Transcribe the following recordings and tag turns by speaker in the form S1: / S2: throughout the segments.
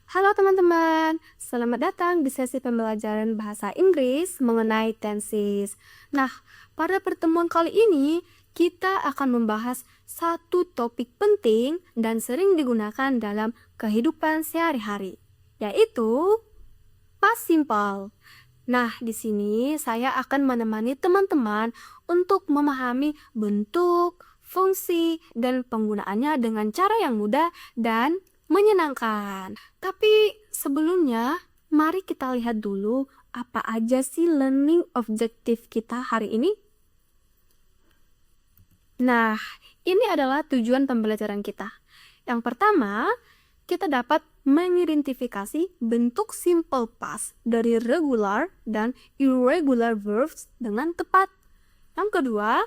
S1: Halo teman-teman, selamat datang di sesi pembelajaran bahasa Inggris mengenai tenses. Nah, pada pertemuan kali ini kita akan membahas satu topik penting dan sering digunakan dalam kehidupan sehari-hari, yaitu past simple. Nah, di sini saya akan menemani teman-teman untuk memahami bentuk, fungsi, dan penggunaannya dengan cara yang mudah dan menyenangkan. Tapi sebelumnya, mari kita lihat dulu apa aja sih learning objective kita hari ini. Nah, ini adalah tujuan pembelajaran kita. Yang pertama, kita dapat mengidentifikasi bentuk simple past dari regular dan irregular verbs dengan tepat. Yang kedua,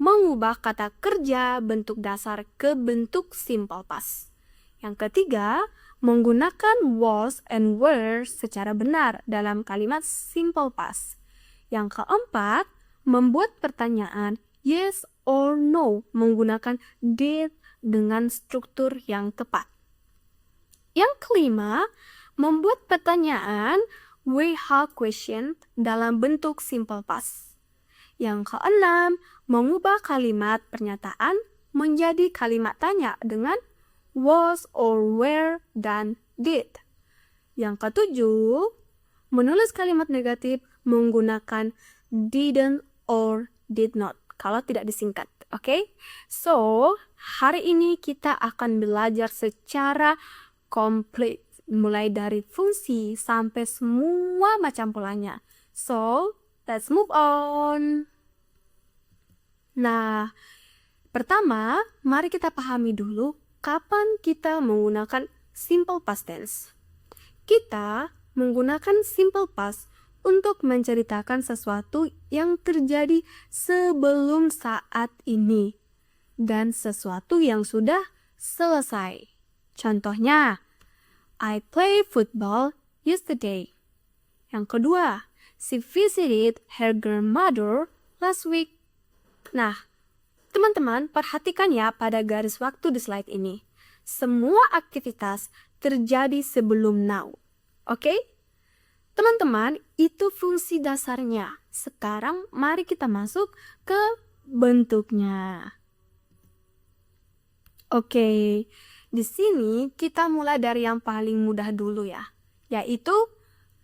S1: mengubah kata kerja bentuk dasar ke bentuk simple past. Yang ketiga, menggunakan was and were secara benar dalam kalimat simple past. Yang keempat, membuat pertanyaan yes or no menggunakan did dengan struktur yang tepat. Yang kelima, membuat pertanyaan we have question dalam bentuk simple past. Yang keenam, mengubah kalimat pernyataan menjadi kalimat tanya dengan was or were dan did. Yang ketujuh, menulis kalimat negatif menggunakan didn't or did not kalau tidak disingkat. Oke? So, hari ini kita akan belajar secara komplit mulai dari fungsi sampai semua macam polanya. So, let's move on. Nah, pertama, mari kita pahami dulu kapan kita menggunakan simple past tense. Kita menggunakan simple past untuk menceritakan sesuatu yang terjadi sebelum saat ini dan sesuatu yang sudah selesai. Contohnya, I play football yesterday. Yang kedua, she visited her grandmother last week. Nah, teman-teman, perhatikan ya pada garis waktu di slide ini. Semua aktivitas terjadi sebelum now. Oke? Teman-teman, itu fungsi dasarnya. Sekarang mari kita masuk ke bentuknya. Oke, di sini kita mulai dari yang paling mudah dulu ya, yaitu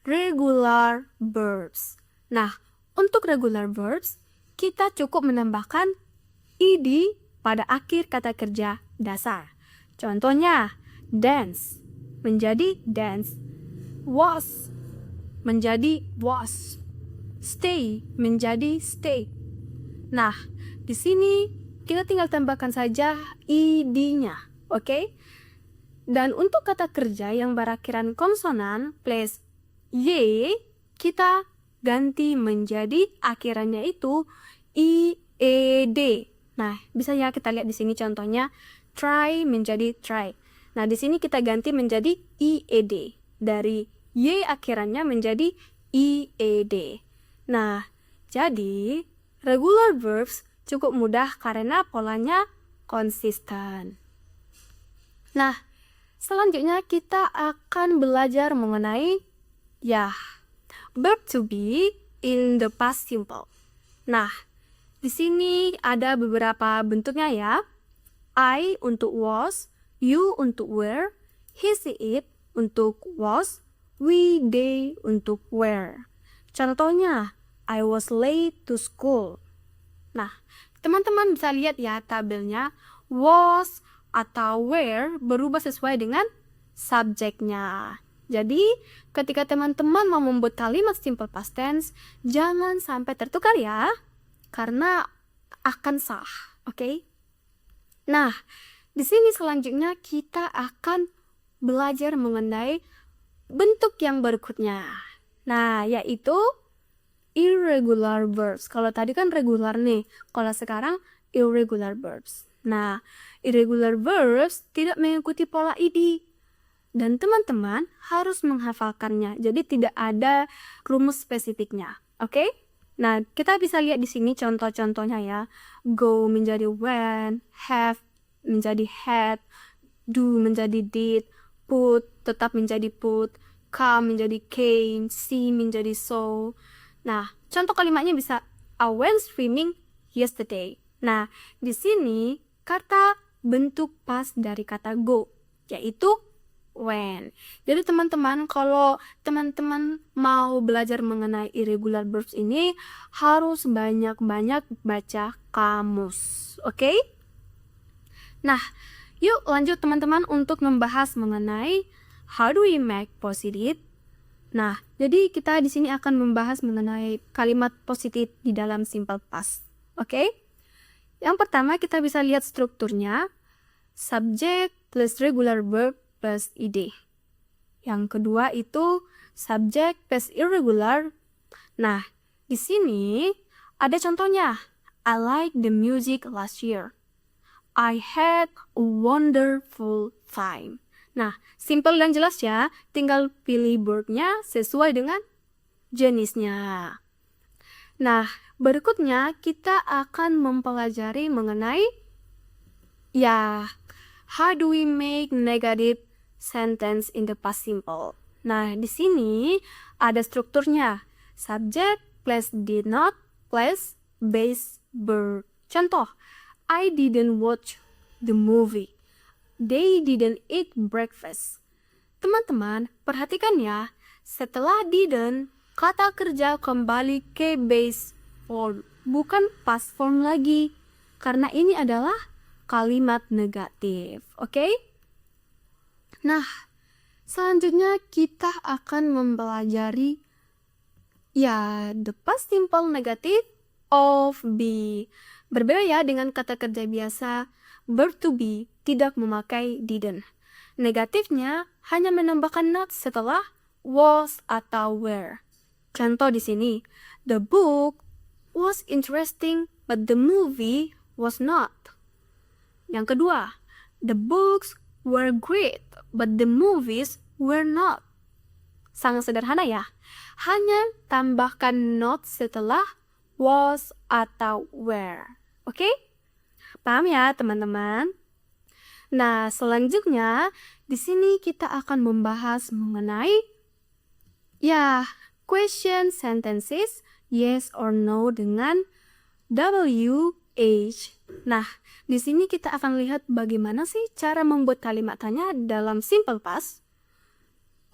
S1: regular verbs. Nah, untuk regular verbs, kita cukup menambahkan ed pada akhir kata kerja dasar. Contohnya, dance menjadi dance, was menjadi was, stay menjadi stay. Nah, di sini kita tinggal tambahkan saja ed-nya, oke? Dan untuk kata kerja yang berakhiran konsonan plus y, kita ganti menjadi akhirannya itu ied. Nah, bisa ya kita lihat di sini contohnya try menjadi try. Nah, di sini kita ganti menjadi ied. Dari y akhirannya menjadi ied. Nah, jadi regular verbs cukup mudah karena polanya konsisten. Nah, selanjutnya kita akan belajar mengenai verb to be in the past simple. Nah, di sini ada beberapa bentuknya ya. I untuk was, you untuk were, he, she, it untuk was, we, they untuk were. Contohnya, I was late to school. Nah, teman-teman bisa lihat ya tabelnya, was atau were berubah sesuai dengan subjeknya. Jadi, ketika teman-teman mau membuat kalimat simple past tense, jangan sampai tertukar ya, karena akan sah, oke? Nah, di sini selanjutnya kita akan belajar mengenai bentuk yang berikutnya. Nah, yaitu irregular verbs. Kalau tadi kan regular nih, kalau sekarang irregular verbs. Nah, irregular verbs tidak mengikuti pola ed. Dan teman-teman harus menghafalkannya. Jadi tidak ada rumus spesifiknya. Oke? Nah, kita bisa lihat di sini contoh-contohnya ya. Go menjadi went, have menjadi had, do menjadi did, put tetap menjadi put, come menjadi came, see menjadi saw. Nah, contoh kalimatnya bisa I went swimming yesterday. Nah, di sini kata bentuk past dari kata go, yaitu when. Jadi teman-teman, kalau teman-teman mau belajar mengenai irregular verbs ini, harus banyak-banyak baca kamus. Oke? Nah, yuk lanjut teman-teman untuk membahas mengenai how do we make positive. Nah, jadi kita di sini akan membahas mengenai kalimat positif di dalam simple past. Oke? Yang pertama kita bisa lihat strukturnya. Subject plus regular verb plus id. Yang kedua itu subject plus irregular. Nah, di sini ada contohnya. I like the music last year. I had a wonderful time. Nah, simple dan jelas ya. Tinggal pilih verbnya sesuai dengan jenisnya. Nah, berikutnya kita akan mempelajari mengenai how do we make negative sentence in the past simple. Nah, di sini ada strukturnya. Subject plus did not plus base verb. Contoh, I didn't watch the movie. They didn't eat breakfast. Teman-teman, perhatikan ya. Setelah didn't, kata kerja kembali ke base form, bukan past form lagi. Karena ini adalah kalimat negatif. Oke? Nah, selanjutnya kita akan mempelajari the past simple negative of be. Berbeda ya dengan kata kerja biasa, verb to be tidak memakai didn't. Negatifnya hanya menambahkan not setelah was atau were. Contoh di sini, the book was interesting but the movie was not. Yang kedua, the books were great but the movies were not. Sangat sederhana ya. Hanya tambahkan not setelah was atau were. Oke? Paham ya, teman-teman? Nah, selanjutnya di sini kita akan membahas mengenai question sentences yes or no dengan WH. Nah, di sini kita akan lihat bagaimana sih cara membuat kalimat tanya dalam simple past.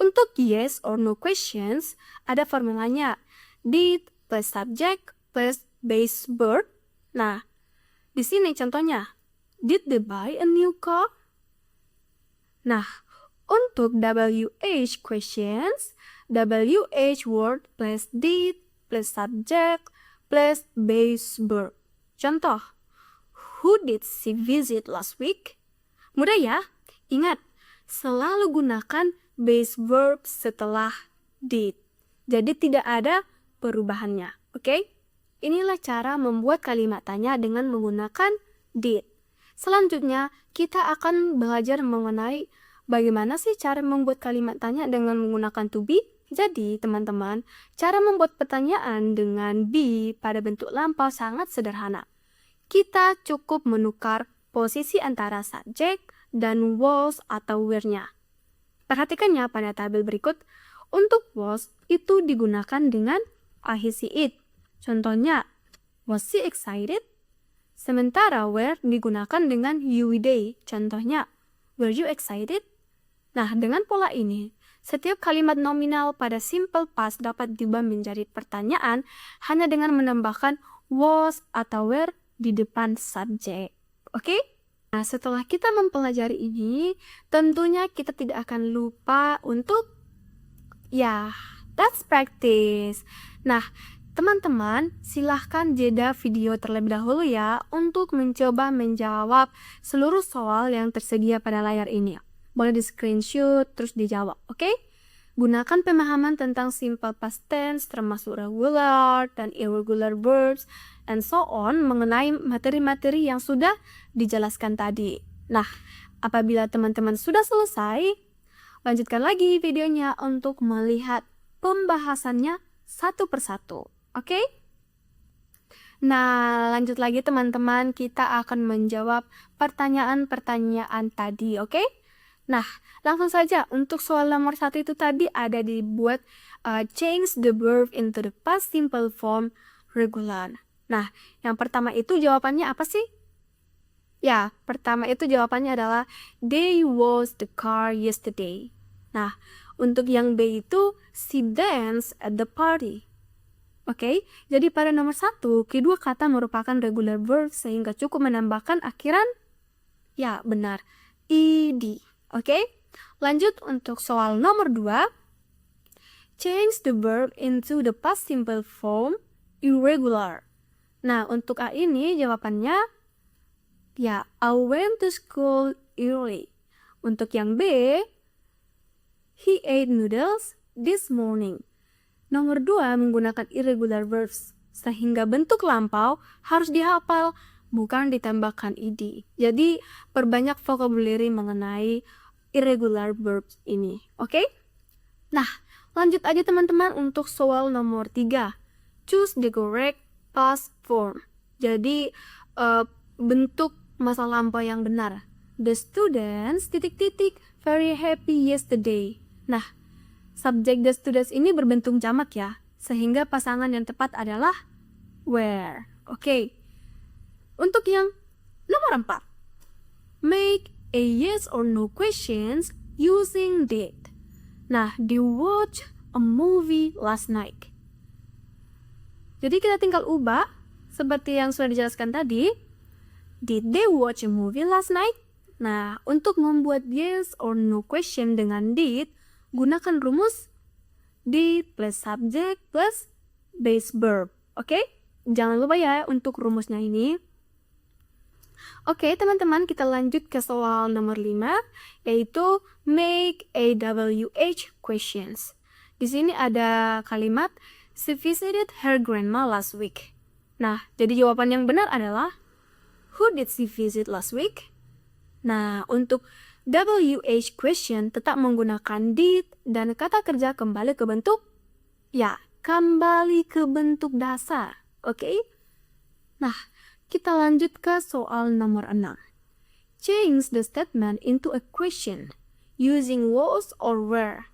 S1: Untuk yes or no questions, ada formulanya did plus subject plus base verb. Nah, di sini contohnya, did they buy a new car? Nah, untuk WH questions, WH word plus did plus subject plus base verb. Contoh, who did she visit last week? Mudah ya? Ingat, selalu gunakan base verb setelah did. Jadi tidak ada perubahannya. Oke? Inilah cara membuat kalimat tanya dengan menggunakan did. Selanjutnya, kita akan belajar mengenai bagaimana sih cara membuat kalimat tanya dengan menggunakan to be. Jadi, teman-teman, cara membuat pertanyaan dengan be pada bentuk lampau sangat sederhana. Kita cukup menukar posisi antara subject dan was atau were-nya. Perhatikan ya pada tabel berikut. Untuk was itu digunakan dengan I see it. Contohnya, was she excited? Sementara were digunakan dengan you they. Contohnya, were you excited? Nah, dengan pola ini, setiap kalimat nominal pada simple past dapat diubah menjadi pertanyaan hanya dengan menambahkan was atau were di depan subjek. Oke? Nah, setelah kita mempelajari ini, tentunya kita tidak akan lupa untuk that's practice. Nah, teman-teman, silahkan jeda video terlebih dahulu ya untuk mencoba menjawab seluruh soal yang tersedia pada layar ini. Boleh di screenshot terus dijawab, oke? Gunakan pemahaman tentang simple past tense termasuk regular dan irregular verbs and so on mengenai materi-materi yang sudah dijelaskan tadi. Nah, apabila teman-teman sudah selesai, lanjutkan lagi videonya untuk melihat pembahasannya satu persatu. Oke? Nah, lanjut lagi teman-teman, kita akan menjawab pertanyaan-pertanyaan tadi, oke? Nah, langsung saja untuk soal nomor 1 itu tadi ada dibuat change the verb into the past simple form regular. Nah, yang pertama itu jawabannya apa sih? Ya, pertama itu jawabannya adalah they was the car yesterday. Nah, untuk yang B itu she danced at the party. Oke, jadi pada nomor 1, kedua kata merupakan regular verb sehingga cukup menambahkan akhiran, ya benar, ed. Oke, lanjut untuk soal nomor 2. Change the verb into the past simple form irregular. Nah, untuk A ini jawabannya, ya, I went to school early. Untuk yang B, he ate noodles this morning. Nomor 2 menggunakan irregular verbs, sehingga bentuk lampau harus dihafal, bukan ditambahkan ed. Jadi, perbanyak vocabulary mengenai irregular verbs ini. Oke? Nah, lanjut aja teman-teman untuk soal nomor 3. Choose the correct past form. Jadi, bentuk masa lampau yang benar. The students ... very happy yesterday. Nah, subjek the students ini berbentuk jamak ya, sehingga pasangan yang tepat adalah were. Oke. Untuk yang nomor 4. Make a yes or no questions using did. Nah, they watch a movie last night. Jadi kita tinggal ubah seperti yang sudah dijelaskan tadi. Did they watch a movie last night? Nah, untuk membuat yes or no question dengan did, gunakan rumus did plus subject plus base verb. Oke? Jangan lupa ya untuk rumusnya ini. Oke, teman-teman, kita lanjut ke soal nomor 5, yaitu make a WH questions. Di sini ada kalimat she visited her grandma last week. Nah, jadi jawaban yang benar adalah who did she visit last week? Nah, untuk WH question tetap menggunakan did dan kata kerja kembali ke bentuk, ya, kembali ke bentuk dasar. Oke? Nah, kita lanjut ke soal nomor 6. Change the statement into a question using was or were.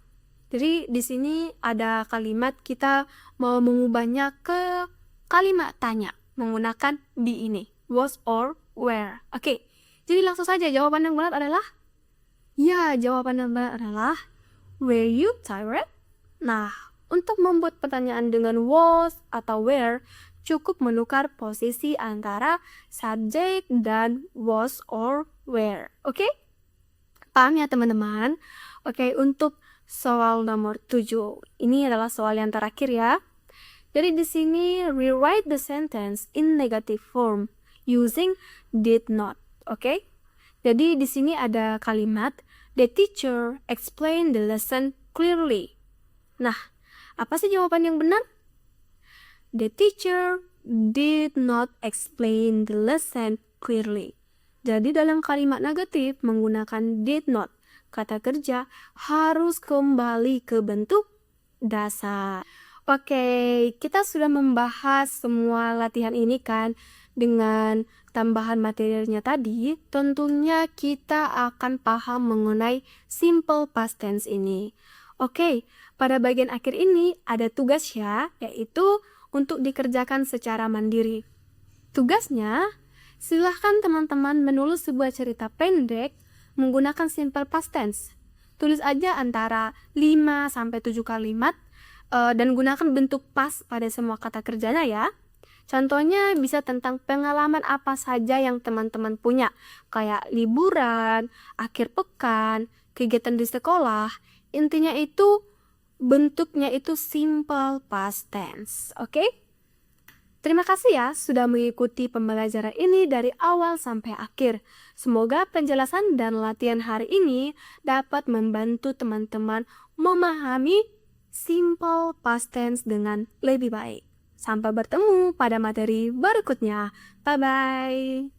S1: Jadi di sini ada kalimat kita mau mengubahnya ke kalimat tanya menggunakan be ini, was or were. Oke. Jadi langsung saja jawaban yang benar adalah, ya, jawaban yang benar adalah were you tired? Nah, untuk membuat pertanyaan dengan was atau were, cukup menukar posisi antara subjek dan was or were. Oke? Paham ya teman-teman? Oke, untuk soal nomor 7. Ini adalah soal yang terakhir ya. Jadi di sini rewrite the sentence in negative form using did not. Oke? Jadi di sini ada kalimat the teacher explained the lesson clearly. Nah, apa sih jawaban yang benar? The teacher did not explain the lesson clearly. Jadi dalam kalimat negatif menggunakan did not, kata kerja harus kembali ke bentuk dasar. Oke, kita sudah membahas semua latihan ini kan. Dengan tambahan materinya tadi, tentunya kita akan paham mengenai simple past tense ini. Oke, pada bagian akhir ini ada tugas ya, yaitu untuk dikerjakan secara mandiri. Tugasnya, silahkan teman-teman menulis sebuah cerita pendek menggunakan simple past tense. Tulis aja antara 5-7 kalimat dan gunakan bentuk past pada semua kata kerjanya ya. Contohnya bisa tentang pengalaman apa saja yang teman-teman punya, kayak liburan, akhir pekan, kegiatan di sekolah. Intinya itu bentuknya itu simple past tense. Oke? Terima kasih ya sudah mengikuti pembelajaran ini dari awal sampai akhir. Semoga penjelasan dan latihan hari ini dapat membantu teman-teman memahami simple past tense dengan lebih baik. Sampai bertemu pada materi berikutnya. Bye-bye.